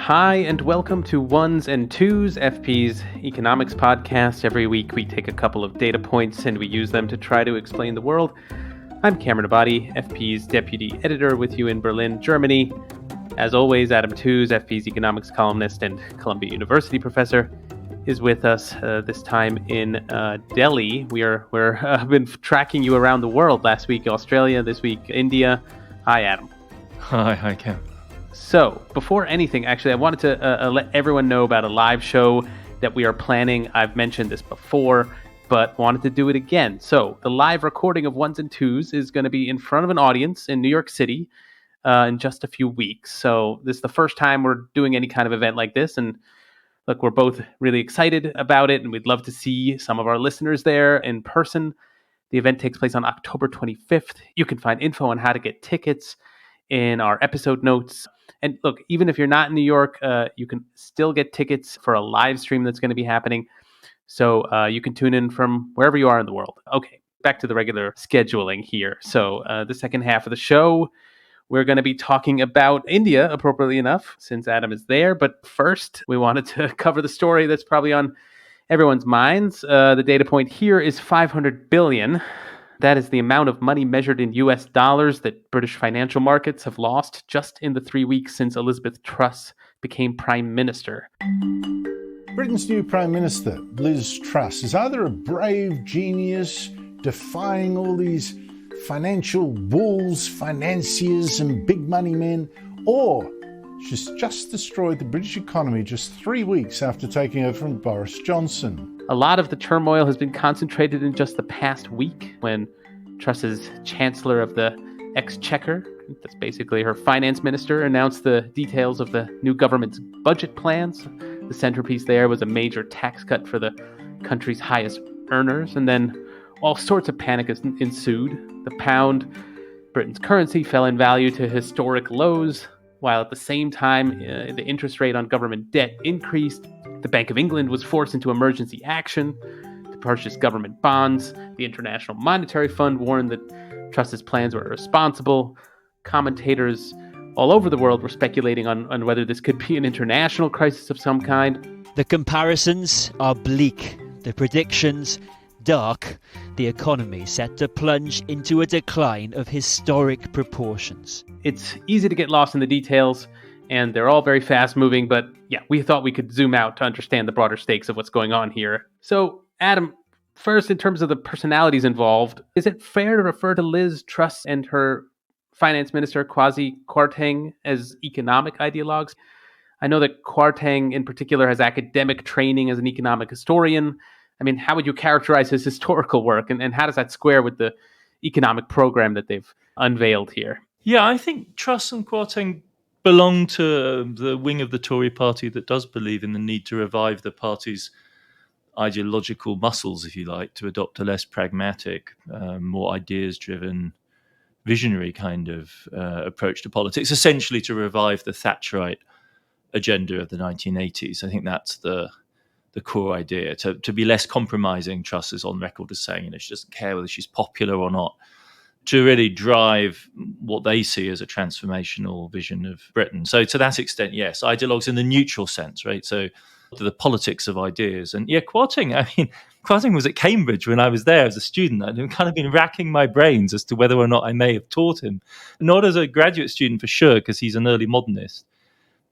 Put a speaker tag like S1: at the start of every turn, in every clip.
S1: Hi, and welcome to Ones and Tooze, FP's economics podcast. Every week we take a couple of data points and we use them to try to explain the world. I'm Cameron Abadi, FP's deputy editor with you in Berlin, Germany. As always, Adam Tooze, FP's economics columnist and Columbia University professor, is with us this time in Delhi. We're been tracking you around the world. Last week Australia, this week India. Hi, Adam.
S2: Hi, Cam.
S1: So, before anything, actually, I wanted to let everyone know about a live show that we are planning. I've mentioned this before, but wanted to do it again. So, the live recording of Ones and Twos is going to be in front of an audience in New York City in just a few weeks. So, this is the first time we're doing any kind of event like this. And look, we're both really excited about it, and we'd love to see some of our listeners there in person. The event takes place on October 25th. You can find info on how to get tickets in our episode notes. And look, even if you're not in New York, you can still get tickets for a live stream that's going to be happening. So you can tune in from wherever you are in the world. Okay, back to the regular scheduling here. So the second half of the show, we're going to be talking about India, appropriately enough, since Adam is there. But first, we wanted to cover the story that's probably on everyone's minds. The data point here is 500 billion. That is the amount of money measured in US dollars that British financial markets have lost just in the 3 weeks since Elizabeth Truss became Prime Minister.
S3: Britain's new Prime Minister, Liz Truss, is either a brave genius defying all these financial bulls, financiers and big money men, or she's just destroyed the British economy just 3 weeks after taking over from Boris Johnson.
S1: A lot of the turmoil has been concentrated in just the past week when Truss's Chancellor of the Exchequer, that's basically her finance minister, announced the details of the new government's budget plans. The centerpiece there was a major tax cut for the country's highest earners, and then all sorts of panic ensued. The pound, Britain's currency, fell in value to historic lows, while at the same time the interest rate on government debt increased. The Bank of England was forced into emergency action to purchase government bonds. The International Monetary Fund warned that Truss's plans were irresponsible. Commentators all over the world were speculating on whether this could be an international crisis of some kind.
S4: The comparisons are bleak. The predictions dark. The economy set to plunge into a decline of historic proportions.
S1: It's easy to get lost in the details, and they're all very fast moving, but yeah, we thought we could zoom out to understand the broader stakes of what's going on here. So, Adam, first, in terms of the personalities involved, is it fair to refer to Liz Truss and her finance minister, Kwasi Kwarteng, as economic ideologues? I know that Kwarteng in particular has academic training as an economic historian. I mean, how would you characterize his historical work, and how does that square with the economic program that they've unveiled here?
S2: Yeah, I think Truss and Kwarteng belong to the wing of the Tory party that does believe in the need to revive the party's ideological muscles, if you like, to adopt a less pragmatic, more ideas-driven, visionary kind of approach to politics, essentially to revive the Thatcherite agenda of the 1980s. I think that's the core idea, to be less compromising. Truss is on record as saying, she doesn't care whether she's popular or not, to really drive what they see as a transformational vision of Britain. So to that extent, yes, ideologues in the neutral sense, right? So the politics of ideas. And yeah, Kwarteng was at Cambridge when I was there as a student. I've kind of been racking my brains as to whether or not I may have taught him. Not as a graduate student for sure, because he's an early modernist,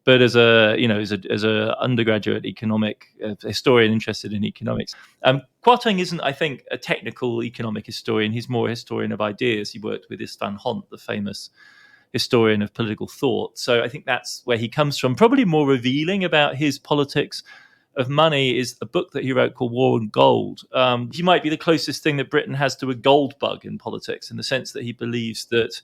S2: but as a undergraduate economic historian interested in economics. Kwarteng isn't, I think, a technical economic historian. He's more a historian of ideas. He worked with Istvan Hont, the famous historian of political thought. So I think that's where he comes from. Probably more revealing about his politics of money is a book that he wrote called War and Gold. He might be the closest thing that Britain has to a gold bug in politics, in the sense that he believes that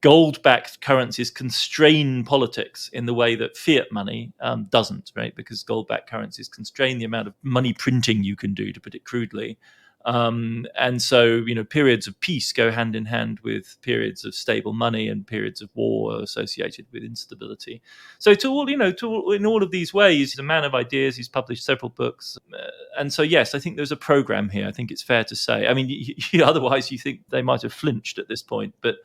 S2: gold-backed currencies constrain politics in the way that fiat money doesn't, right? Because gold-backed currencies constrain the amount of money printing you can do, to put it crudely. And so, periods of peace go hand in hand with periods of stable money, and periods of war associated with instability. So in all of these ways, he's a man of ideas. He's published several books. And so, yes, I think there's a program here. I think it's fair to say. I mean, otherwise you think they might have flinched at this point, but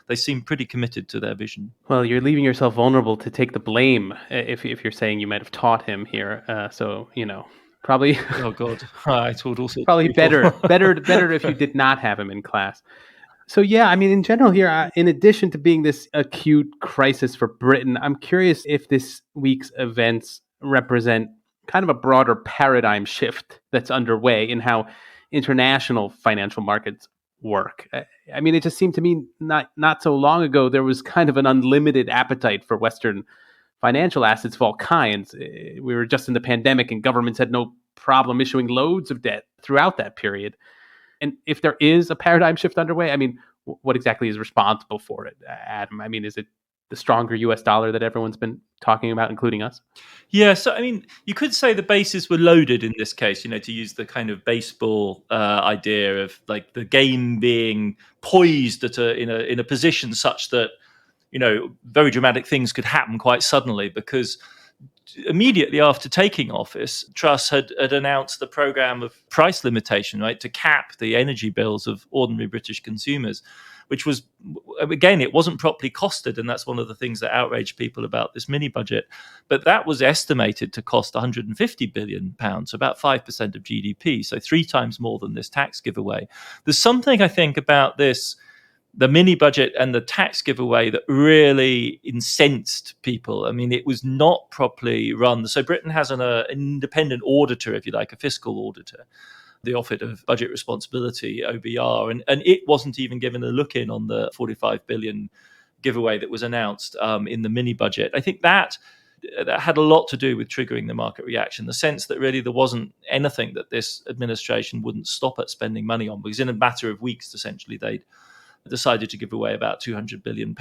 S2: they seem pretty committed to their vision.
S1: Well, you're leaving yourself vulnerable to take the blame if you're saying you might have taught him here. So, probably
S2: Oh God, I taught all sorts of
S1: probably
S2: people.
S1: better if you did not have him in class. So yeah, I mean, in general here, in addition to being this acute crisis for Britain, I'm curious if this week's events represent kind of a broader paradigm shift that's underway in how international financial markets work. I mean, it just seemed to me not so long ago there was kind of an unlimited appetite for Western financial assets of all kinds. We were just in the pandemic, and governments had no problem issuing loads of debt throughout that period. And if there is a paradigm shift underway, I mean, what exactly is responsible for it, Adam? I mean, is it the stronger US dollar that everyone's been talking about, including us?
S2: Yeah, so I mean, you could say the bases were loaded in this case, to use the kind of baseball idea of like the game being poised in a position such that, very dramatic things could happen quite suddenly, because immediately after taking office, Truss had announced the program of price limitation, right, to cap the energy bills of ordinary British consumers, which was, again, it wasn't properly costed. And that's one of the things that outraged people about this mini budget. But that was estimated to cost £150 billion, about 5% of GDP, so 3 times more than this tax giveaway. There's something, I think, about this, the mini budget and the tax giveaway, that really incensed people. I mean, it was not properly run. So Britain has an independent auditor, if you like, a fiscal auditor, the Office of Budget Responsibility, OBR, and it wasn't even given a look in on the 45 billion giveaway that was announced in the mini budget. I think that had a lot to do with triggering the market reaction, the sense that really there wasn't anything that this administration wouldn't stop at spending money on, because in a matter of weeks, essentially, they'd decided to give away about £200 billion.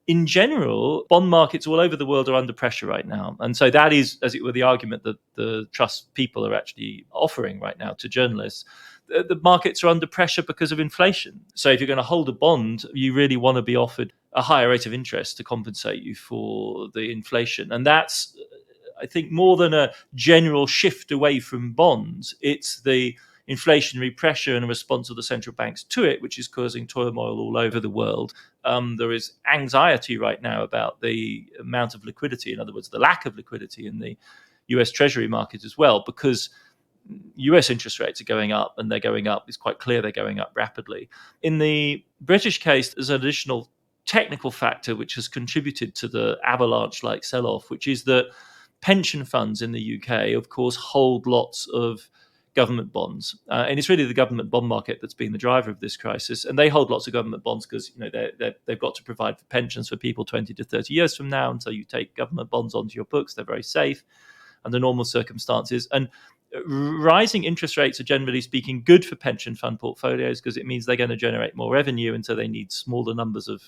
S2: In general, bond markets all over the world are under pressure right now. And so that is, as it were, the argument that the Truss people are actually offering right now to journalists. The markets are under pressure because of inflation. So if you're going to hold a bond, you really want to be offered a higher rate of interest to compensate you for the inflation. And that's, I think, more than a general shift away from bonds, it's the inflationary pressure and a response of the central banks to it, which is causing turmoil all over the world. There is anxiety right now about the amount of liquidity, in other words, the lack of liquidity in the US Treasury market as well, because US interest rates are going up, and they're going up. It's quite clear they're going up rapidly. In the British case, there's an additional technical factor which has contributed to the avalanche-like sell-off, which is that pension funds in the UK, of course, hold lots of government bonds. And it's really the government bond market that's been the driver of this crisis. And they hold lots of government bonds because they've got to provide for pensions for people 20 to 30 years from now. And so you take government bonds onto your books. They're very safe under normal circumstances. And rising interest rates are, generally speaking, good for pension fund portfolios, because it means they're going to generate more revenue. And so they need smaller numbers of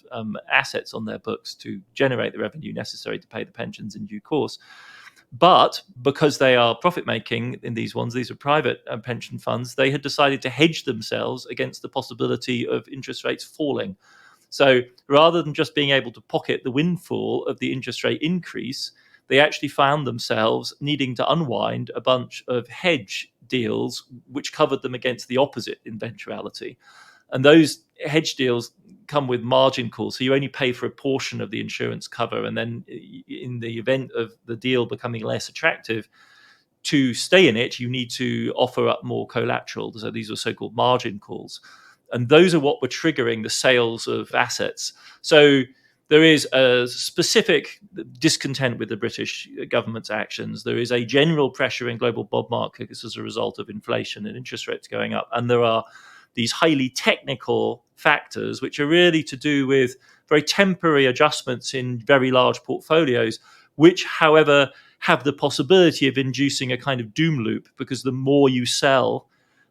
S2: assets on their books to generate the revenue necessary to pay the pensions in due course. But because they are profit-making in these ones, these are private pension funds, they had decided to hedge themselves against the possibility of interest rates falling. So rather than just being able to pocket the windfall of the interest rate increase, they actually found themselves needing to unwind a bunch of hedge deals which covered them against the opposite eventuality. And those hedge deals come with margin calls. So you only pay for a portion of the insurance cover. And then in the event of the deal becoming less attractive, to stay in it, you need to offer up more collateral. So these are so-called margin calls. And those are what were triggering the sales of assets. So there is a specific discontent with the British government's actions. There is a general pressure in global bond markets as a result of inflation and interest rates going up. And there are these highly technical factors, which are really to do with very temporary adjustments in very large portfolios, which, however, have the possibility of inducing a kind of doom loop, because the more you sell,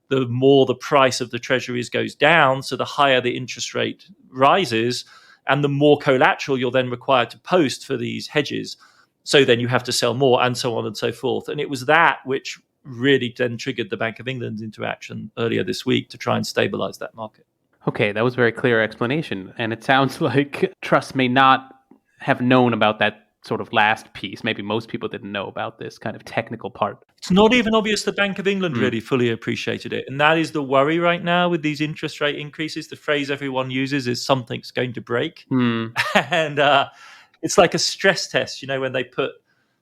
S2: the more the price of the treasuries goes down, so the higher the interest rate rises, and the more collateral you're then required to post for these hedges. So then you have to sell more, and so on and so forth. And it was that which really then triggered the Bank of England into action earlier this week to try and stabilize that market.
S1: Okay, that was a very clear explanation. And it sounds like Truss may not have known about that sort of last piece. Maybe most people didn't know about this kind of technical part.
S2: It's not even obvious the Bank of England really fully appreciated it. And that is the worry right now with these interest rate increases. The phrase everyone uses is something's going to break. And it's like a stress test, when they put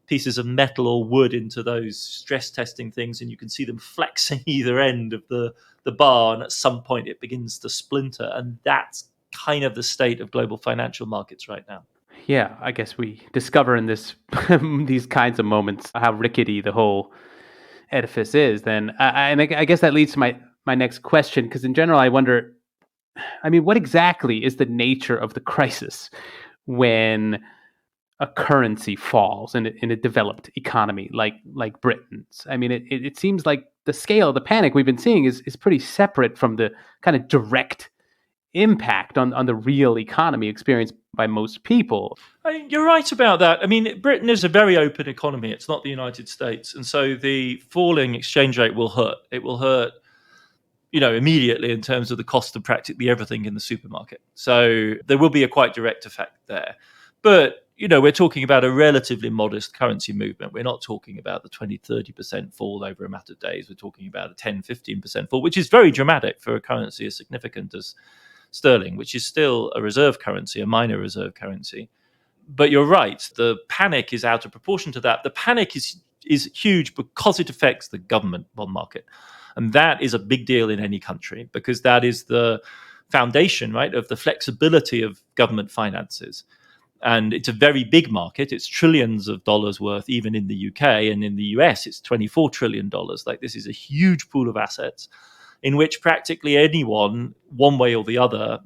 S2: pieces of metal or wood into those stress testing things and you can see them flexing either end of the bar, and at some point it begins to splinter. And that's kind of the state of global financial markets right now.
S1: Yeah, I guess we discover in this these kinds of moments how rickety the whole edifice is. Then, and I guess that leads to my next question, because in general, I wonder, what exactly is the nature of the crisis when a currency falls in a developed economy like Britain's? It seems like the scale of the panic we've been seeing is pretty separate from the kind of direct impact on the real economy experienced by most people.
S2: You're right about that. Britain is a very open economy. It's not the United States. And so the falling exchange rate will hurt. It will hurt, immediately in terms of the cost of practically everything in the supermarket. So there will be a quite direct effect there. But, we're talking about a relatively modest currency movement. We're not talking about the 20-30% fall over a matter of days. We're talking about a 10-15% fall, which is very dramatic for a currency as significant as sterling, which is still a reserve currency, a minor reserve currency. But you're right, the panic is out of proportion to that. The panic is huge because it affects the government bond market. And that is a big deal in any country, because that is the foundation, right, of the flexibility of government finances. And it's a very big market. It's trillions of dollars worth, even in the UK. And in the US, it's $24 trillion. Like, this is a huge pool of assets in which practically anyone, one way or the other,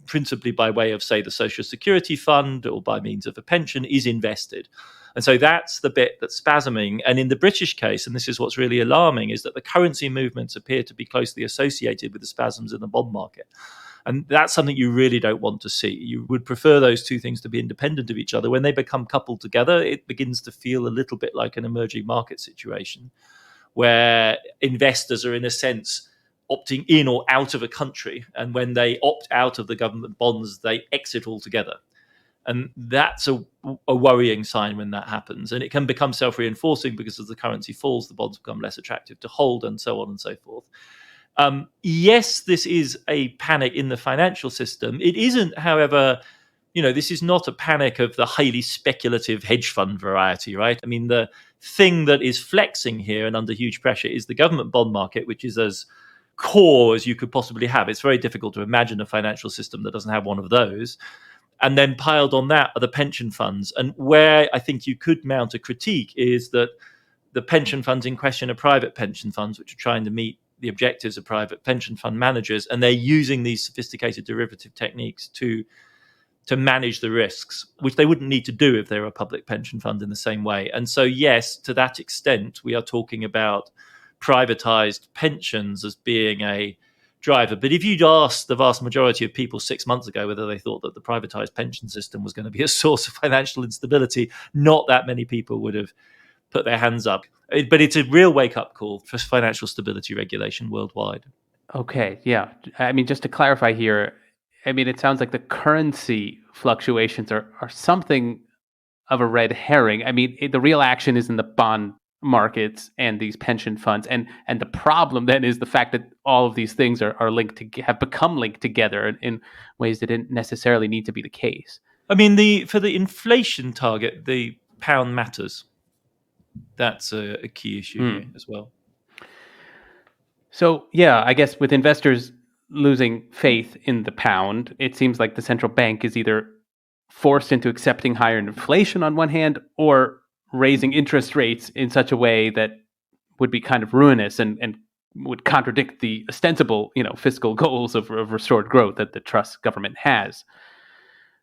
S2: principally by way of, say, the Social Security Fund or by means of a pension, is invested. And so that's the bit that's spasming. And in the British case, and this is what's really alarming, is that the currency movements appear to be closely associated with the spasms in the bond market. And that's something you really don't want to see. You would prefer those two things to be independent of each other. When they become coupled together, it begins to feel a little bit like an emerging market situation where investors are, in a sense, opting in or out of a country. And when they opt out of the government bonds, they exit altogether. And that's a worrying sign when that happens. And it can become self-reinforcing because as the currency falls, the bonds become less attractive to hold, and so on and so forth. Yes, this is a panic in the financial system. It isn't, however, this is not a panic of the highly speculative hedge fund variety, right? The thing that is flexing here and under huge pressure is the government bond market, which is as core as you could possibly have. It's very difficult to imagine a financial system that doesn't have one of those. And then piled on that are the pension funds. And where I think you could mount a critique is that the pension funds in question are private pension funds, which are trying to meet the objectives of private pension fund managers. And they're using these sophisticated derivative techniques to manage the risks, which they wouldn't need to do if they were a public pension fund in the same way. And so, yes, to that extent, we are talking about privatized pensions as being a driver. But if you'd asked the vast majority of people 6 months ago whether they thought that the privatized pension system was going to be a source of financial instability, not that many people would have put their hands up. But it's a real wake-up call for financial stability regulation worldwide.
S1: Okay, yeah. Just to clarify here, it sounds like the currency fluctuations are something of a red herring. The real action is in the bond markets and these pension funds, and the problem then is the fact that all of these things are linked to have become linked together in ways that didn't necessarily need to be the case.
S2: For the inflation target, the pound matters. That's a key issue here as well.
S1: So yeah, I guess with investors losing faith in the pound, it seems like the central bank is either forced into accepting higher inflation on one hand, or raising interest rates in such a way that would be kind of ruinous and would contradict the ostensible, fiscal goals of restored growth that the Truss government has.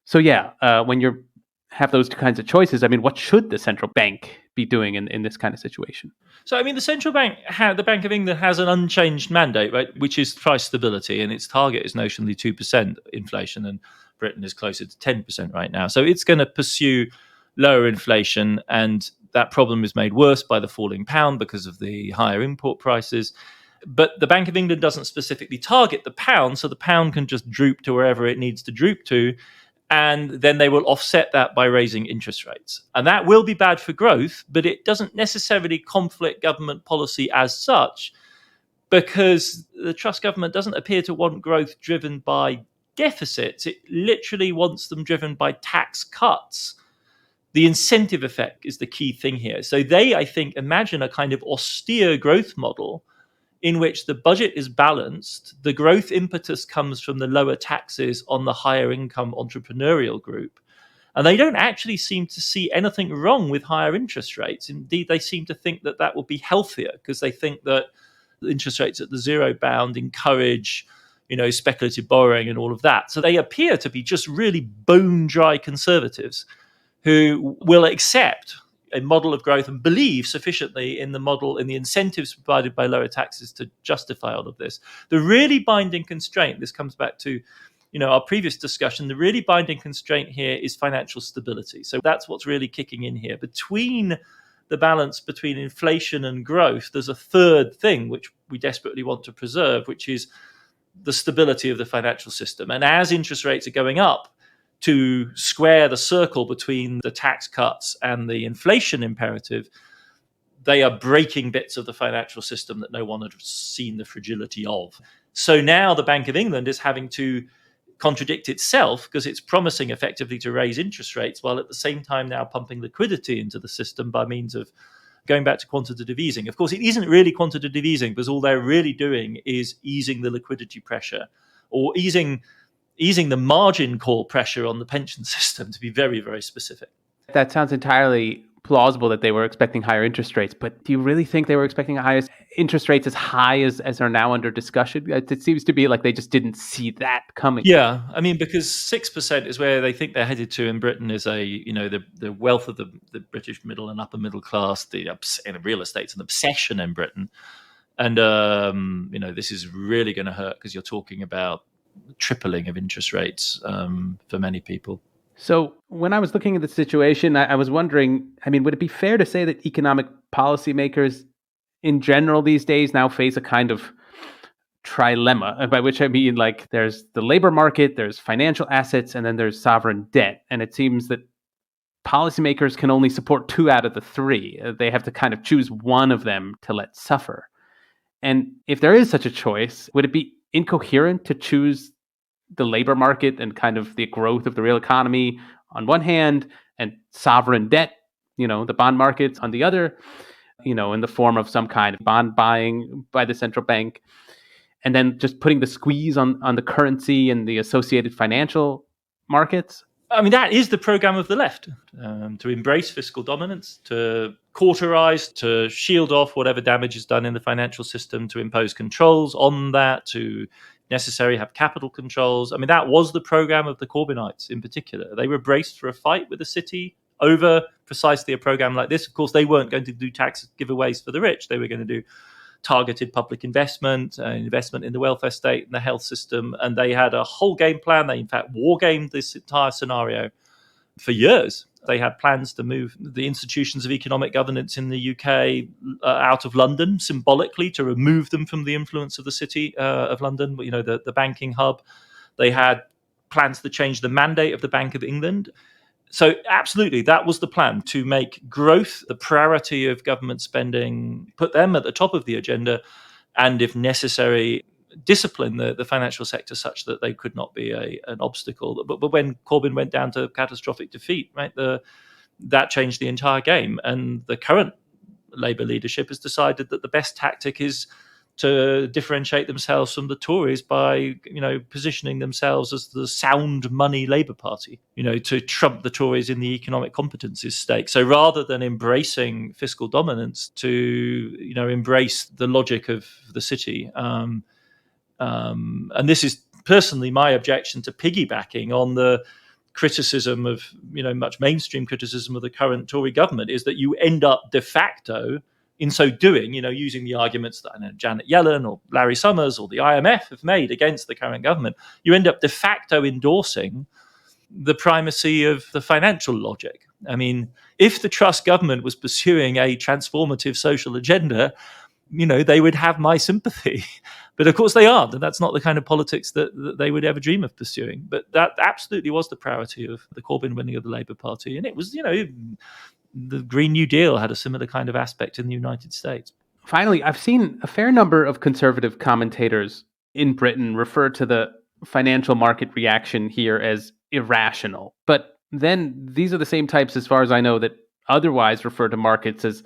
S1: So yeah, when you have those two kinds of choices, what should the central bank be doing in this kind of situation?
S2: So, the central bank, the Bank of England has an unchanged mandate, right, which is price stability, and its target is notionally 2% inflation, and Britain is closer to 10% right now. So it's going to pursue lower inflation, and that problem is made worse by the falling pound because of the higher import prices. But the Bank of England doesn't specifically target the pound, so the pound can just droop to wherever it needs to droop to. And then they will offset that by raising interest rates. And that will be bad for growth, but it doesn't necessarily conflict government policy as such, because the Truss government doesn't appear to want growth driven by deficits. It literally wants them driven by tax cuts. The incentive effect is the key thing here. So they, I think, imagine a kind of austere growth model in which the budget is balanced, the growth impetus comes from the lower taxes on the higher income entrepreneurial group. And they don't actually seem to see anything wrong with higher interest rates. Indeed, they seem to think that that will be healthier, because they think that the interest rates at the zero bound encourage, speculative borrowing and all of that. So they appear to be just really bone dry conservatives who will accept a model of growth and believe sufficiently in the model, in the incentives provided by lower taxes to justify all of this. The really binding constraint, this comes back to our previous discussion, the really binding constraint here is financial stability. So that's what's really kicking in here. Between the balance between inflation and growth, there's a third thing which we desperately want to preserve, which is the stability of the financial system. And as interest rates are going up, to square the circle between the tax cuts and the inflation imperative, they are breaking bits of the financial system that no one had seen the fragility of. So now the Bank of England is having to contradict itself, because it's promising effectively to raise interest rates while at the same time now pumping liquidity into the system by means of going back to quantitative easing. Of course, it isn't really quantitative easing, because all they're really doing is easing the liquidity pressure, or easing the margin call pressure on the pension system, to be very, very specific.
S1: That sounds entirely plausible that they were expecting higher interest rates, but do you really think they were expecting higher interest rates as high as are now under discussion? It seems to be like they just didn't see that coming.
S2: Yeah, I mean, because 6% is where they think they're headed to in Britain, is the wealth of the British middle and upper middle class, in real estate's an obsession in Britain. And, this is really going to hurt, because you're talking about tripling of interest rates for many people.
S1: So when I was looking at the situation, I was wondering, would it be fair to say that economic policymakers in general these days now face a kind of trilemma, by which I mean, like, there's the labor market, there's financial assets, and then there's sovereign debt. And it seems that policymakers can only support two out of the three. They have to kind of choose one of them to let suffer. And if there is such a choice, would it be incoherent to choose the labor market and kind of the growth of the real economy on one hand, and sovereign debt, the bond markets on the other, in the form of some kind of bond buying by the central bank, and then just putting the squeeze on the currency and the associated financial markets?
S2: That is the program of the left, to embrace fiscal dominance, to cauterize, to shield off whatever damage is done in the financial system, to impose controls on that, to necessarily have capital controls. That was the program of the Corbynites in particular. They were braced for a fight with the city over precisely a program like this. Of course, they weren't going to do tax giveaways for the rich. They were going to do targeted public investment in the welfare state and the health system. And they had a whole game plan. They, in fact, war gamed this entire scenario for years. They had plans to move the institutions of economic governance in the UK out of London, symbolically, to remove them from the influence of the city of London, the banking hub. They had plans to change the mandate of the Bank of England. So absolutely, that was the plan, to make growth the priority of government spending, put them at the top of the agenda, and if necessary, discipline the financial sector such that they could not be an obstacle. But when Corbyn went down to catastrophic defeat, right, that changed the entire game. And the current Labour leadership has decided that the best tactic is to differentiate themselves from the Tories by, positioning themselves as the sound money Labour Party, to trump the Tories in the economic competencies stake. So rather than embracing fiscal dominance, to, embrace the logic of the city. And this is personally my objection to piggybacking on the criticism of, much mainstream criticism of the current Tory government, is that you end up de facto, in so doing, using the arguments that Janet Yellen or Larry Summers or the IMF have made against the current government, you end up de facto endorsing the primacy of the financial logic. If the Truss government was pursuing a transformative social agenda, they would have my sympathy. But of course they aren't, and that's not the kind of politics that they would ever dream of pursuing. But that absolutely was the priority of the Corbyn winning of the Labour Party. And it was, the Green New Deal had a similar kind of aspect in the United States.
S1: Finally, I've seen a fair number of conservative commentators in Britain refer to the financial market reaction here as irrational. But then these are the same types, as far as I know, that otherwise refer to markets as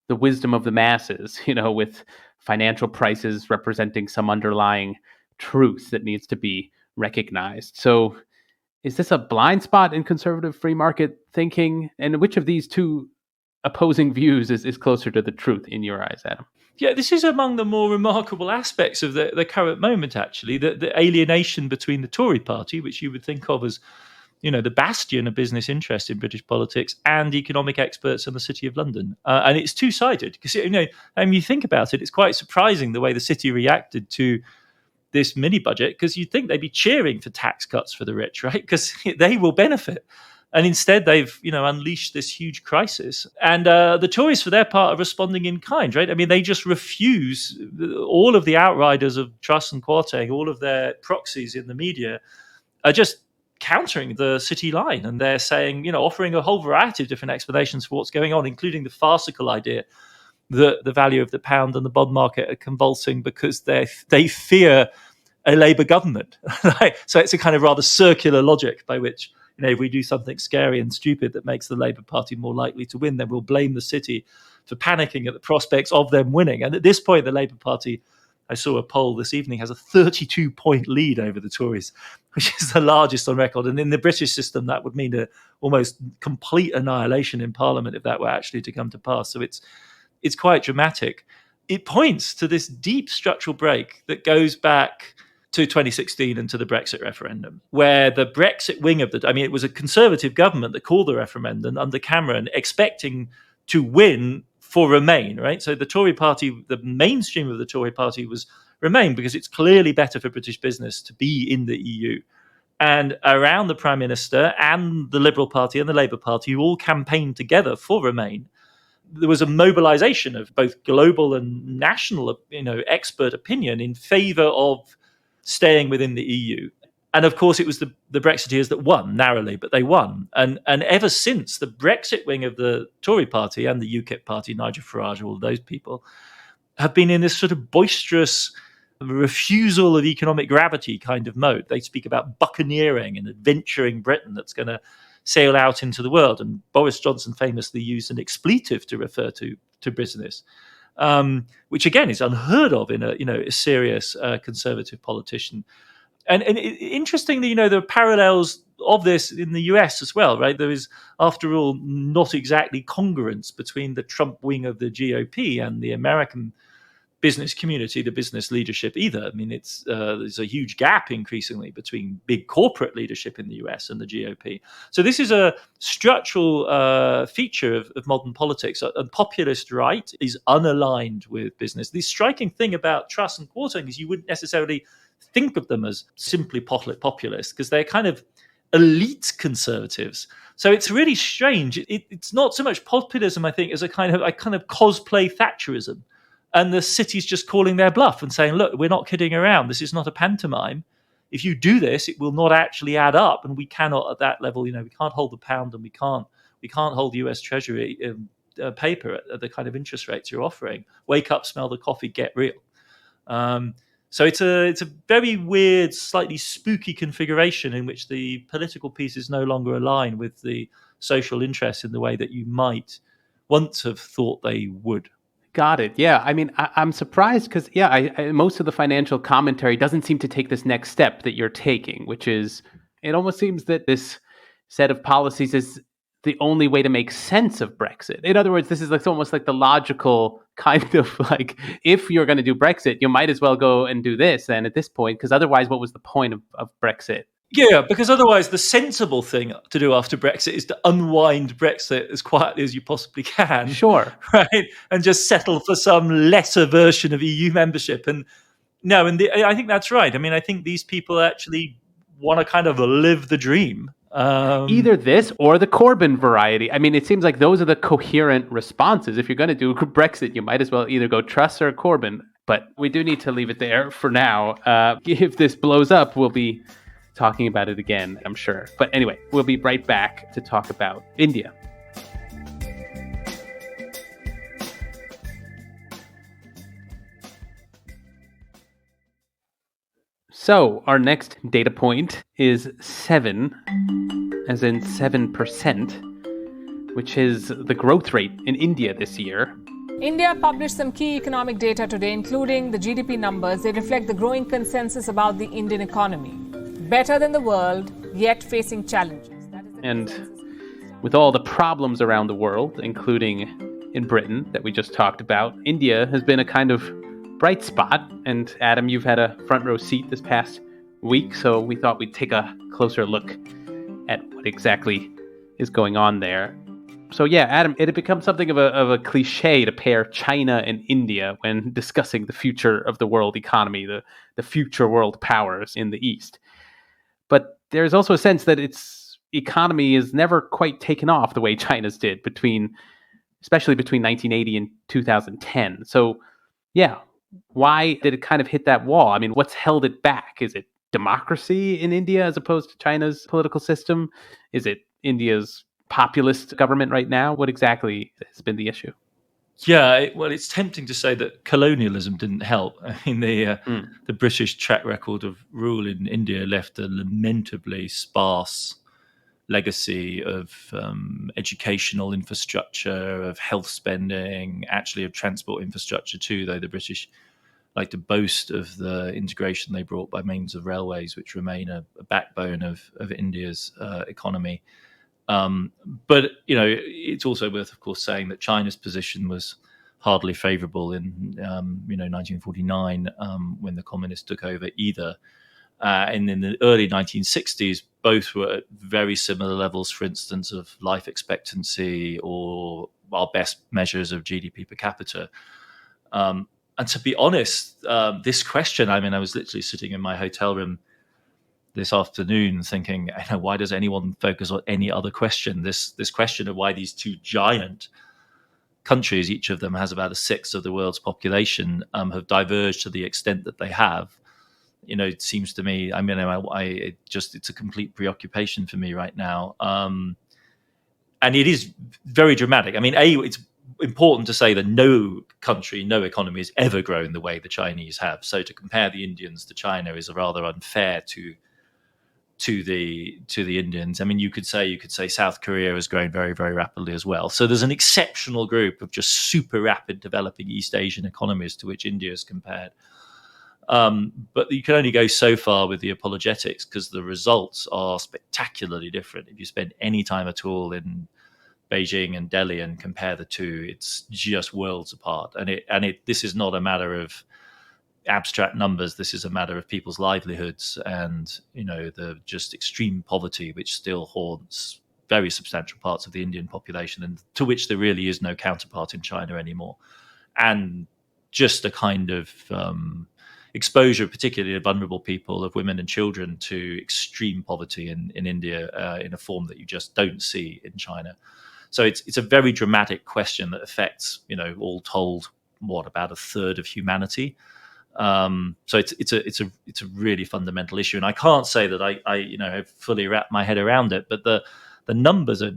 S1: the wisdom of the masses, with financial prices representing some underlying truth that needs to be recognized. So is this a blind spot in conservative free market thinking? And which of these two opposing views is closer to the truth in your eyes, Adam?
S2: Yeah, this is among the more remarkable aspects of the current moment, actually, the alienation between the Tory party, which you would think of as the bastion of business interest in British politics, and economic experts in the City of London. And it's two-sided because, you think about it, it's quite surprising the way the city reacted to this mini budget, because you'd think they'd be cheering for tax cuts for the rich, right? Because they will benefit. And instead, they've unleashed this huge crisis. And the Tories, for their part, are responding in kind, right? I mean, they just refuse all of the outriders of Truss and Kwarteng, all of their proxies in the media are just countering the city line, and they're saying, offering a whole variety of different explanations for what's going on, including the farcical idea that the value of the pound and the bond market are convulsing because they fear a Labour government. So it's a kind of rather circular logic by which, if we do something scary and stupid that makes the Labour Party more likely to win, then we'll blame the city for panicking at the prospects of them winning. And at this point, the Labour Party, I saw a poll this evening, has a 32-point lead over the Tories, which is the largest on record. And in the British system, that would mean a almost complete annihilation in Parliament if that were actually to come to pass. So it's quite dramatic. It points to this deep structural break that goes back to 2016 and to the Brexit referendum, where the Brexit wing of it was a Conservative government that called the referendum under Cameron, expecting to win for Remain, right? So the Tory party, the mainstream of the Tory party was Remain, because it's clearly better for British business to be in the EU. And around the Prime Minister and the Liberal Party and the Labour Party, who all campaigned together for Remain, there was a mobilization of both global and national, expert opinion in favor of staying within the EU. And of course, it was the Brexiteers that won narrowly, but they won. And ever since, the Brexit wing of the Tory party and the UKIP party, Nigel Farage, all those people, have been in this sort of boisterous refusal of economic gravity kind of mode. They speak about buccaneering and adventuring Britain that's going to sail out into the world. And Boris Johnson famously used an expletive to refer to business, which again is unheard of in a serious conservative politician. And interestingly, there are parallels of this in the US as well, right? There is, after all, not exactly congruence between the Trump wing of the GOP and the American business community, the business leadership either. I mean, there's a huge gap increasingly between big corporate leadership in the US and the GOP. So this is a structural feature of modern politics. A populist right is unaligned with business. The striking thing about Truss and Kwarteng is you wouldn't necessarily think of them as simply populists, because they're kind of elite conservatives. So it's really strange. It's not so much populism, I think, as a kind of cosplay Thatcherism. And the city's just calling their bluff and saying, look, we're not kidding around. This is not a pantomime. If you do this, it will not actually add up. And we cannot at that level, we can't hold the pound, and we can't hold the US Treasury paper at the kind of interest rates you're offering. Wake up, smell the coffee, get real. So it's a very weird, slightly spooky configuration in which the political pieces no longer align with the social interests in the way that you might once have thought they would.
S1: Got it. Yeah. I mean, I'm surprised because, most of the financial commentary doesn't seem to take this next step that you're taking, which is, it almost seems that this set of policies is the only way to make sense of Brexit. In other words, this is almost like the logical kind of if you're going to do Brexit, you might as well go and do this then at this point, because otherwise, what was the point of Brexit?
S2: Yeah, because otherwise the sensible thing to do after Brexit is to unwind Brexit as quietly as you possibly can.
S1: Sure.
S2: Right? And just settle for some lesser version of EU membership. And I think that's right. I mean, I think these people actually want to kind of live the dream.
S1: Either this or the Corbyn variety. I mean, it seems like those are the coherent responses. If you're going to do Brexit, you might as well either go Truss or Corbyn. But we do need to leave it there for now. If this blows up, we'll be talking about it again, I'm sure. But anyway, we'll be right back to talk about India. So our next data point is 7, as in 7%, which is the growth rate in India this year.
S5: India published some key economic data today, including the GDP numbers. They reflect the growing consensus about the Indian economy. Better than the world, yet facing challenges.
S1: And with all the problems around the world, including in Britain that we just talked about, India has been a kind of bright spot. And Adam, you've had a front row seat this past week, so we thought we'd take a closer look at what exactly is going on there. So yeah, Adam, it had become something of a cliche to pair China and India when discussing the future of the world economy, the future world powers in the East. But there's also a sense that its economy is never quite taken off the way China's did, especially between 1980 and 2010. So yeah, why did it kind of hit that wall? I mean, what's held it back? Is it democracy in India as opposed to China's political system? Is it India's populist government right now? What exactly has been the issue?
S2: Yeah, well, it's tempting to say that colonialism didn't help. I mean, the British track record of rule in India left a lamentably sparse legacy of educational infrastructure, of health spending, actually of transport infrastructure too, though the British like to boast of the integration they brought by means of railways, which remain a backbone of India's economy. But, you know, it's also worth, of course, saying that China's position was hardly favorable in, 1949 when the communists took over either. And in the early 1960s, both were at very similar levels, for instance, of life expectancy or our best measures of GDP per capita. And to be honest, this question, I mean, I was literally sitting in my hotel room this afternoon thinking, why does anyone focus on any other question? This question of why these two giant countries, each of them has about a sixth of the world's population, have diverged to the extent that they have. You know, it seems to me, I mean, it's a complete preoccupation for me right now. And it is very dramatic. I mean, it's important to say that no country, no economy has ever grown the way the Chinese have. So to compare the Indians to China is rather unfair to the Indians. I mean, you could say South Korea has grown very, very rapidly as well. So there's an exceptional group of just super rapid developing East Asian economies to which India is compared. But you can only go so far with the apologetics because the results are spectacularly different. If you spend any time at all in Beijing and Delhi and compare the two, it's just worlds apart. And this is not a matter of abstract numbers. This is a matter of people's livelihoods and, the just extreme poverty which still haunts very substantial parts of the Indian population, and to which there really is no counterpart in China anymore. And just a kind of exposure, particularly of vulnerable people, of women and children, to extreme poverty in India in a form that you just don't see in China. So it's a very dramatic question that affects, all told, about a third of humanity. So it's a really fundamental issue, and I can't say that I have fully wrapped my head around it, but the numbers are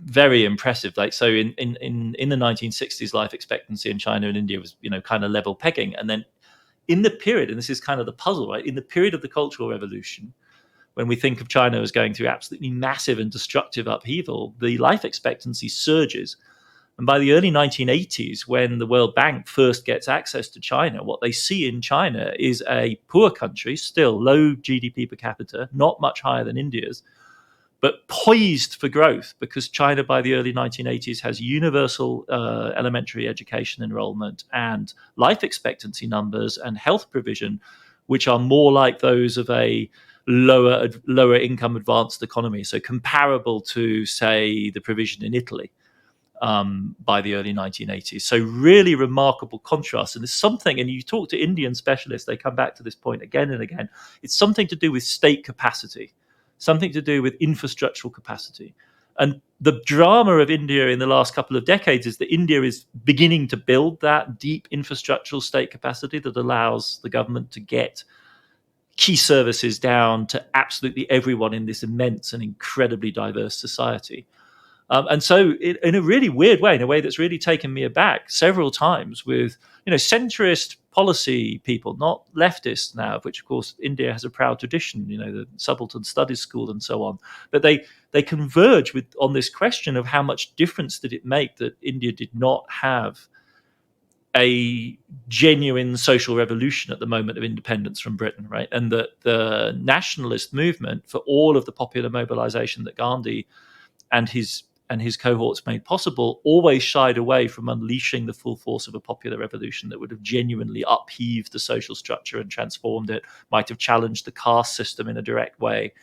S2: very impressive. Like, so in the 1960s, life expectancy in China and India was kind of level pegging, and then in the period, and this is kind of the puzzle, right? In the period of the Cultural Revolution, when we think of China as going through absolutely massive and destructive upheaval, the life expectancy surges. And by the early 1980s, when the World Bank first gets access to China, what they see in China is a poor country, still low GDP per capita, not much higher than India's, but poised for growth, because China by the early 1980s has universal elementary education enrollment and life expectancy numbers and health provision, which are more like those of a lower income advanced economy. So comparable to, say, the provision in Italy by the early 1980s. So really remarkable contrast. And there's something, and you talk to Indian specialists, they come back to this point again and again, it's something to do with state capacity. something to do with infrastructural capacity. And the drama of India in the last couple of decades is that India is beginning to build that deep infrastructural state capacity that allows the government to get key services down to absolutely everyone in this immense and incredibly diverse society. And so in a really weird way, in a way that's really taken me aback several times with, centrist policy people, not leftists now, of which, of course, India has a proud tradition, the Subaltern Studies School and so on. But they converge on this question of how much difference did it make that India did not have a genuine social revolution at the moment of independence from Britain, right? And that the nationalist movement, for all of the popular mobilization that Gandhi and his cohorts made possible, always shied away from unleashing the full force of a popular revolution that would have genuinely upheaved the social structure and transformed it, might have challenged the caste system in a direct way.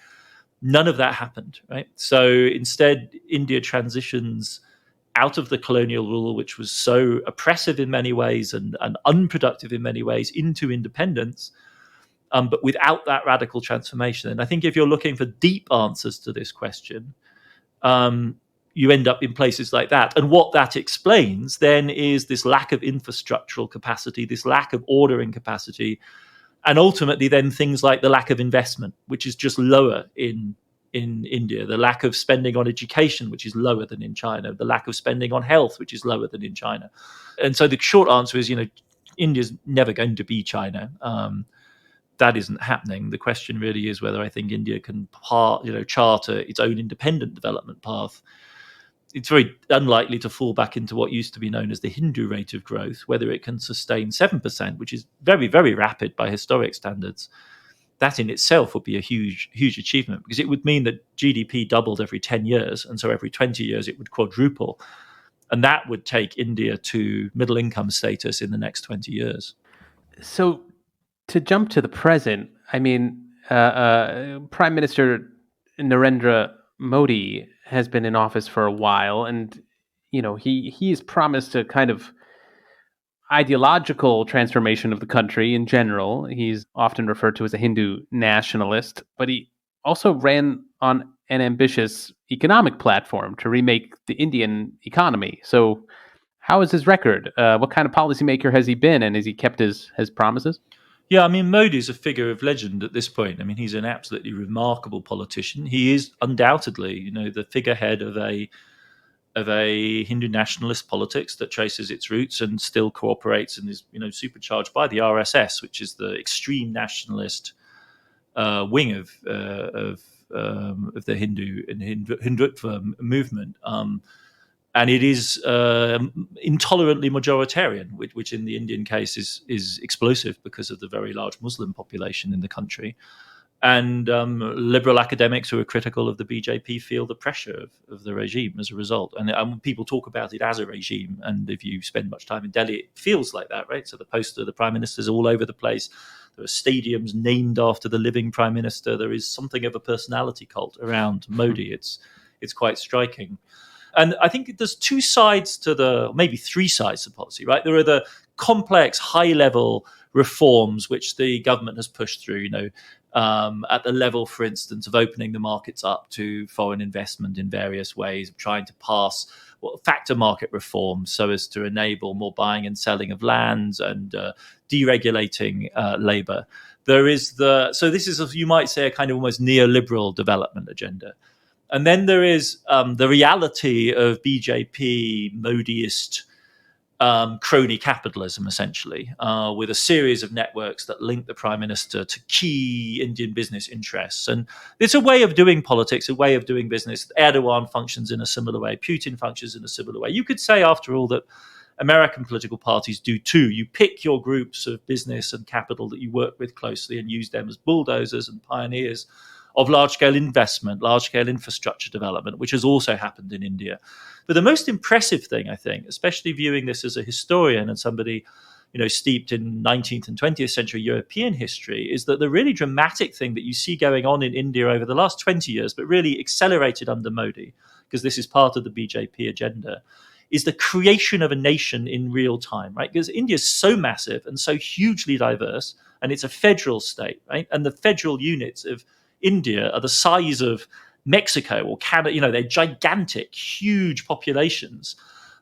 S2: None of that happened, right? So instead, India transitions out of the colonial rule, which was so oppressive in many ways and unproductive in many ways, into independence, but without that radical transformation. And I think if you're looking for deep answers to this question, you end up in places like that. And what that explains then is this lack of infrastructural capacity, this lack of ordering capacity, and ultimately then things like the lack of investment, which is just lower in India, the lack of spending on education, which is lower than in China, the lack of spending on health, which is lower than in China. And so the short answer is, India's never going to be China. That isn't happening. The question really is whether I think India can charter its own independent development path. It's very unlikely to fall back into what used to be known as the Hindu rate of growth, whether it can sustain 7%, which is very, very rapid by historic standards. That in itself would be a huge, huge achievement, because it would mean that GDP doubled every 10 years. And so every 20 years, it would quadruple. And that would take India to middle income status in the next 20 years.
S1: So to jump to the present, Prime Minister Narendra Modi has been in office for a while, and he's promised a kind of ideological transformation of the country in general. He's often referred to as a Hindu nationalist, but he also ran on an ambitious economic platform to remake the Indian economy. So how is his record? What kind of policymaker has he been, and has he kept his promises?
S2: Yeah, Modi's a figure of legend at this point. He's an absolutely remarkable politician. He is undoubtedly, the figurehead of a Hindu nationalist politics that traces its roots and still cooperates and is, supercharged by the RSS, which is the extreme nationalist wing of the Hindutva movement. And it is intolerantly majoritarian, which in the Indian case is explosive because of the very large Muslim population in the country. And liberal academics who are critical of the BJP feel the pressure of the regime as a result. And people talk about it as a regime. And if you spend much time in Delhi, it feels like that, right? So the poster of the prime minister is all over the place. There are stadiums named after the living prime minister. There is something of a personality cult around Modi. It's quite striking. And I think there's two sides to maybe three sides to policy, right? There are the complex, high-level reforms which the government has pushed through, at the level, for instance, of opening the markets up to foreign investment in various ways, of trying to pass factor market reforms so as to enable more buying and selling of lands and deregulating labor. So this is, you might say, a kind of almost neoliberal development agenda. And then there is the reality of BJP Modiist crony capitalism, essentially, with a series of networks that link the prime minister to key Indian business interests. And it's a way of doing politics, a way of doing business. Erdogan functions in a similar way. Putin functions in a similar way. You could say, after all, that American political parties do too. You pick your groups of business and capital that you work with closely and use them as bulldozers and pioneers of large-scale investment, large-scale infrastructure development, which has also happened in India. But the most impressive thing, I think, especially viewing this as a historian and somebody, steeped in 19th and 20th century European history, is that the really dramatic thing that you see going on in India over the last 20 years, but really accelerated under Modi, because this is part of the BJP agenda, is the creation of a nation in real time, right? Because India is so massive and so hugely diverse, and it's a federal state, right? And the federal units of India are the size of Mexico or Canada. They're gigantic, huge populations.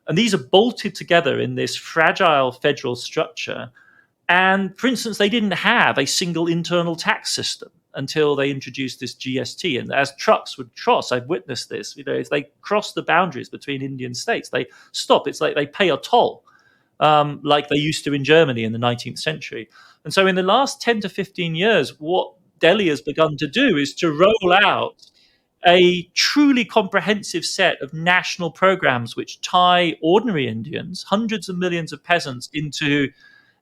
S2: And these are bolted together in this fragile federal structure. And for instance, they didn't have a single internal tax system until they introduced this GST. And as trucks would cross, I've witnessed this, if they cross the boundaries between Indian states, they stop. It's like they pay a toll, like they used to in Germany in the 19th century. And so in the last 10 to 15 years, what Delhi has begun to do is to roll out a truly comprehensive set of national programs which tie ordinary Indians, hundreds of millions of peasants, into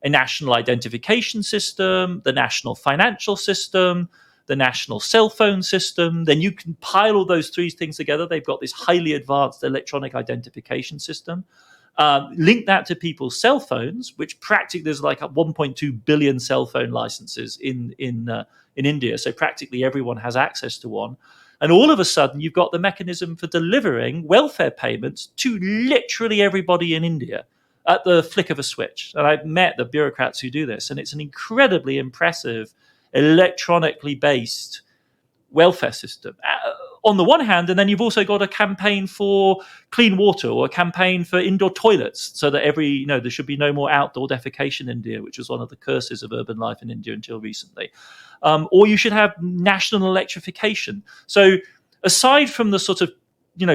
S2: a national identification system, the national financial system, the national cell phone system. Then you can pile all those three things together. They've got this highly advanced electronic identification system. Link that to people's cell phones, which practically there's like 1.2 billion cell phone licenses in India. So practically everyone has access to one. And all of a sudden, you've got the mechanism for delivering welfare payments to literally everybody in India at the flick of a switch. And I've met the bureaucrats who do this, and it's an incredibly impressive, electronically based welfare system. On the one hand, and then you've also got a campaign for clean water or a campaign for indoor toilets so that there should be no more outdoor defecation in India, which was one of the curses of urban life in India until recently. Or you should have national electrification. So aside from the sort of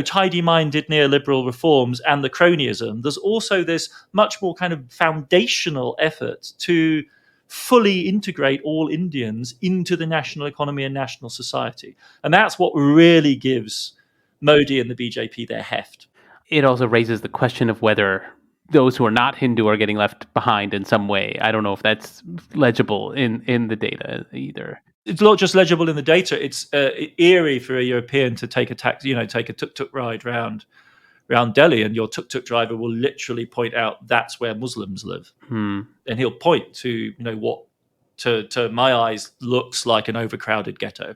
S2: tidy-minded neoliberal reforms and the cronyism, there's also this much more kind of foundational effort to fully integrate all Indians into the national economy and national society. And that's what really gives Modi and the BJP their heft.
S1: It also raises the question of whether those who are not Hindu are getting left behind in some way. I don't know if that's legible in the data either.
S2: It's not just legible in the data. It's eerie for a European to take a take a tuk-tuk ride round Delhi, and your tuk-tuk driver will literally point out that's where Muslims live. And he'll point to, what to my eyes looks like an overcrowded ghetto,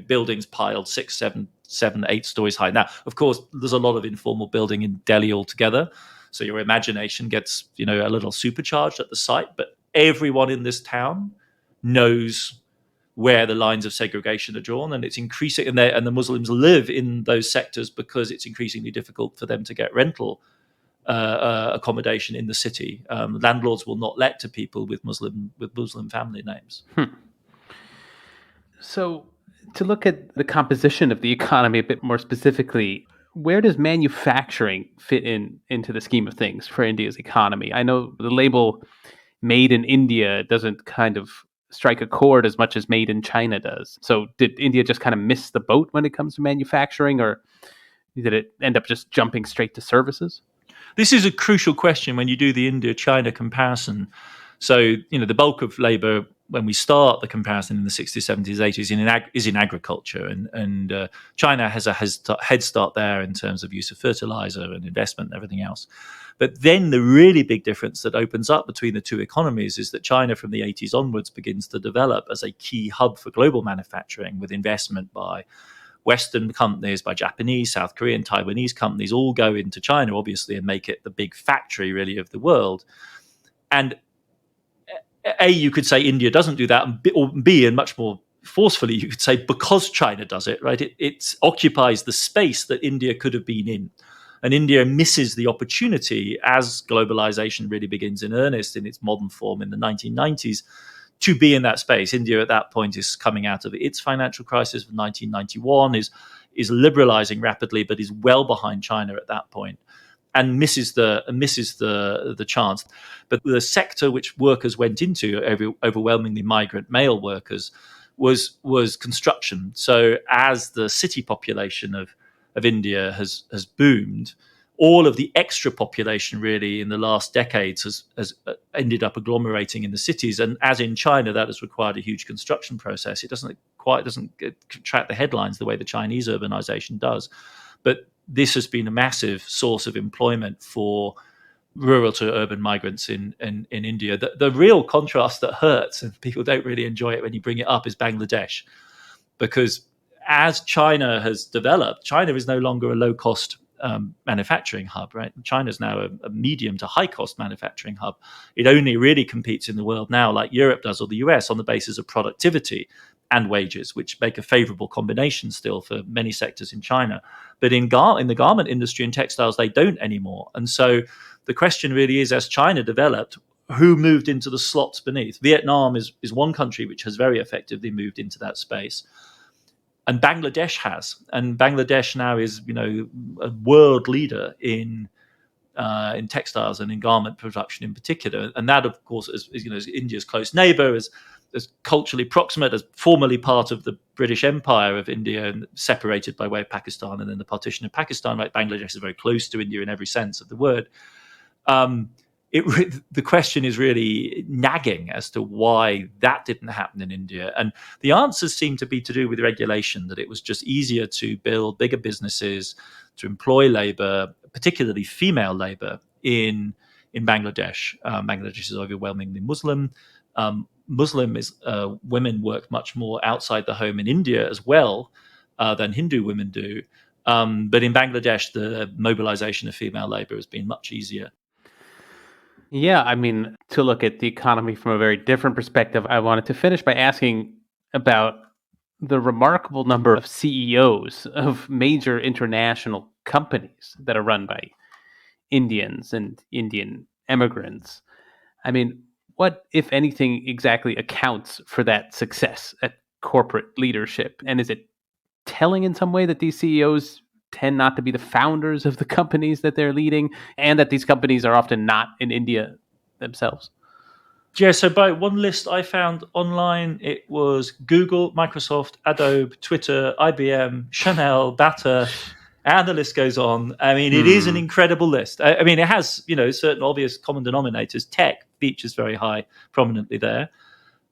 S2: buildings piled 6, 7, 8 stories high. Now, of course, there's a lot of informal building in Delhi altogether. So your imagination gets, a little supercharged at the site, but everyone in this town knows where the lines of segregation are drawn, and it's increasing. And the Muslims live in those sectors because it's increasingly difficult for them to get rental accommodation in the city. Landlords will not let to people with Muslim family names.
S1: So, to look at the composition of the economy a bit more specifically, where does manufacturing fit into the scheme of things for India's economy? I know the label "Made in India" doesn't kind of strike a chord as much as "Made in China" does. So did India just kind of miss the boat when it comes to manufacturing, or did it end up just jumping straight to services?
S2: This is a crucial question when you do the India-China comparison. So, the bulk of labor, when we start the comparison in the 60s, 70s, 80s, is in agriculture. And China has a head start there in terms of use of fertilizer and investment and everything else. But then the really big difference that opens up between the two economies is that China from the 80s onwards begins to develop as a key hub for global manufacturing, with investment by Western companies, by Japanese, South Korean, Taiwanese companies, all go into China, obviously, and make it the big factory, really, of the world. And A, you could say India doesn't do that, or B, and much more forcefully, you could say because China does it, right? It occupies the space that India could have been in. And India misses the opportunity as globalization really begins in earnest in its modern form in the 1990s to be in that space. India at that point is coming out of its financial crisis of 1991, is liberalizing rapidly, but is well behind China at that point, and misses the chance. But the sector which workers went into, overwhelmingly migrant male workers, was construction. So as the city population of India has boomed, all of the extra population really in the last decades has ended up agglomerating in the cities. And as in China, that has required a huge construction process. It doesn't track the headlines the way the Chinese urbanization does. But this has been a massive source of employment for rural to urban migrants in India. The real contrast that hurts, and people don't really enjoy it when you bring it up, is Bangladesh. Because as China has developed, China is no longer a low-cost manufacturing hub, right? China is now a medium to high-cost manufacturing hub. It only really competes in the world now, like Europe does or the US, on the basis of productivity and wages, which make a favorable combination still for many sectors in China. But in the garment industry and textiles, they don't anymore. And so the question really is, as China developed, who moved into the slots beneath? Vietnam is one country which has very effectively moved into that space. And Bangladesh has. And Bangladesh now is, a world leader in textiles and in garment production in particular. And that, of course, is India's close neighbor, is culturally proximate, as formerly part of the British Empire of India, and separated by way of Pakistan and then the partition of Pakistan. Right? Bangladesh is very close to India in every sense of the word. The question is really nagging as to why that didn't happen in India. And the answers seem to be to do with regulation, that it was just easier to build bigger businesses, to employ labor, particularly female labor, in Bangladesh. Bangladesh is overwhelmingly Muslim. Women work much more outside the home in India as well than Hindu women do. But in Bangladesh, the mobilization of female labor has been much easier.
S1: Yeah, I mean, to look at the economy from a very different perspective, I wanted to finish by asking about the remarkable number of CEOs of major international companies that are run by Indians and Indian immigrants. I mean, what, if anything, exactly accounts for that success at corporate leadership? And is it telling in some way that these CEOs tend not to be the founders of the companies that they're leading, and that these companies are often not in India themselves?
S2: Yeah, so by one list I found online, it was Google, Microsoft, Adobe, Twitter, IBM, Chanel, Bata, and the list goes on. I mean, it is an incredible list. I mean, it has, certain obvious common denominators. Tech features very high, prominently there.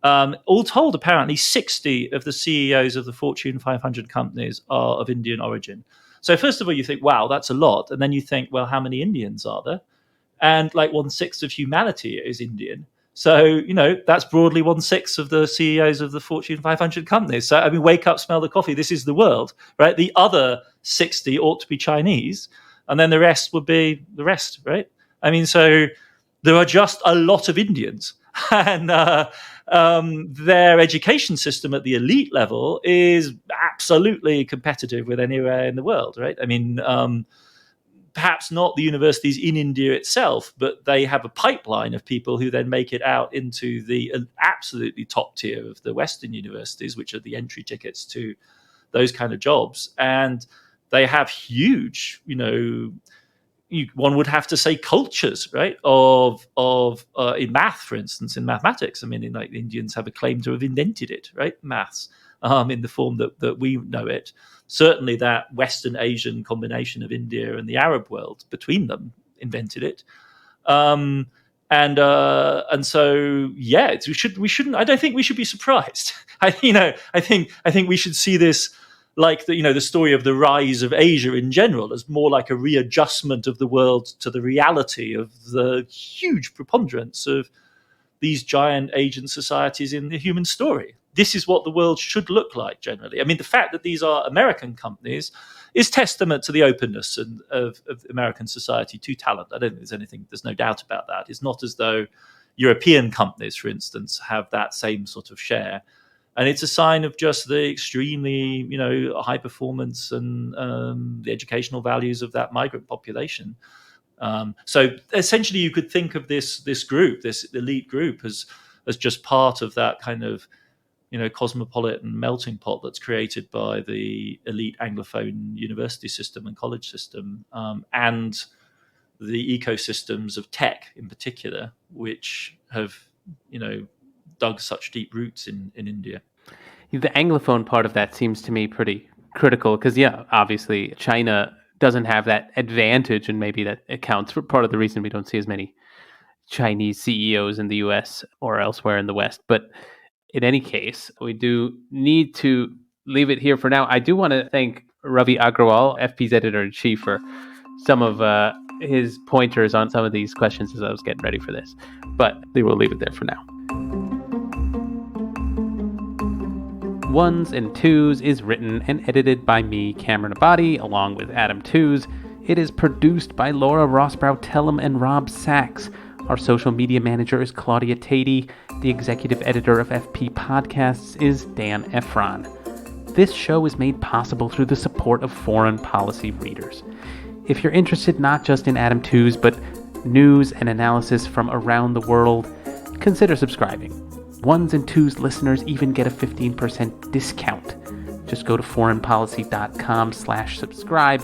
S2: All told, apparently 60 of the CEOs of the Fortune 500 companies are of Indian origin. So first of all, you think, wow, that's a lot. And then you think, well, how many Indians are there? And like 1/6 of humanity is Indian. So, that's broadly 1/6 of the CEOs of the Fortune 500 companies. So, I mean, wake up, smell the coffee. This is the world, right? The other 60 ought to be Chinese. And then the rest would be the rest, right? I mean, so there are just a lot of Indians. And their education system at the elite level is absolutely competitive with anywhere in the world, right? I mean, perhaps not the universities in India itself, but they have a pipeline of people who then make it out into the absolutely top tier of the Western universities, which are the entry tickets to those kind of jobs. And they have huge, one would have to say cultures, right? Of in math, for instance, in mathematics. I mean, the Indians have a claim to have invented it, right? Maths, in the form that we know it. Certainly, that Western Asian combination of India and the Arab world between them invented it. And so, yeah, we shouldn't. I don't think we should be surprised. I think we should see this, like the story of the rise of Asia in general, as more like a readjustment of the world to the reality of the huge preponderance of these giant Asian societies in the human story. This is what the world should look like generally. I mean, the fact that these are American companies is testament to the openness of American society to talent. I don't think there's no doubt about that. It's not as though European companies, for instance, have that same sort of share. And it's a sign of just the extremely, high performance and the educational values of that migrant population. So essentially, you could think of this group, this elite group, as just part of that kind of, cosmopolitan melting pot that's created by the elite Anglophone university system and college system, and the ecosystems of tech in particular, which have, dug such deep roots in India.
S1: The Anglophone part of that seems to me pretty critical because, obviously China doesn't have that advantage, and maybe that accounts for part of the reason we don't see as many Chinese CEOs in the US or elsewhere in the West. But in any case, we do need to leave it here for now. I do want to thank Ravi Agrawal, FP's editor-in-chief, for some of his pointers on some of these questions as I was getting ready for this. But we will leave it there for now. Ones and Tooze is written and edited by me, Cameron Abadi, along with Adam Tooze. It is produced by Laura Rossbrow Tellum and Rob Sachs. Our social media manager is Claudia Tatey. The executive editor of FP Podcasts is Dan Efron. This show is made possible through the support of foreign policy readers. If you're interested not just in Adam Tooze, but news and analysis from around the world, consider subscribing. Ones and Tooze listeners even get a 15% discount. Just go to foreignpolicy.com/subscribe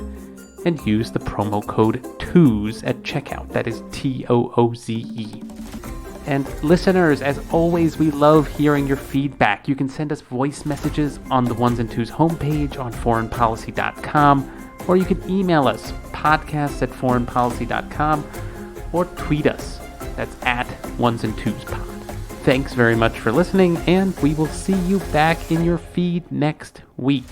S1: and use the promo code TOOZE at checkout. That is TOOZE. And listeners, as always, we love hearing your feedback. You can send us voice messages on the Ones and Tooze homepage on foreignpolicy.com, or you can email us, podcasts@foreignpolicy.com, or tweet us. That's at Ones and Tooze Pod. Thanks very much for listening, and we will see you back in your feed next week.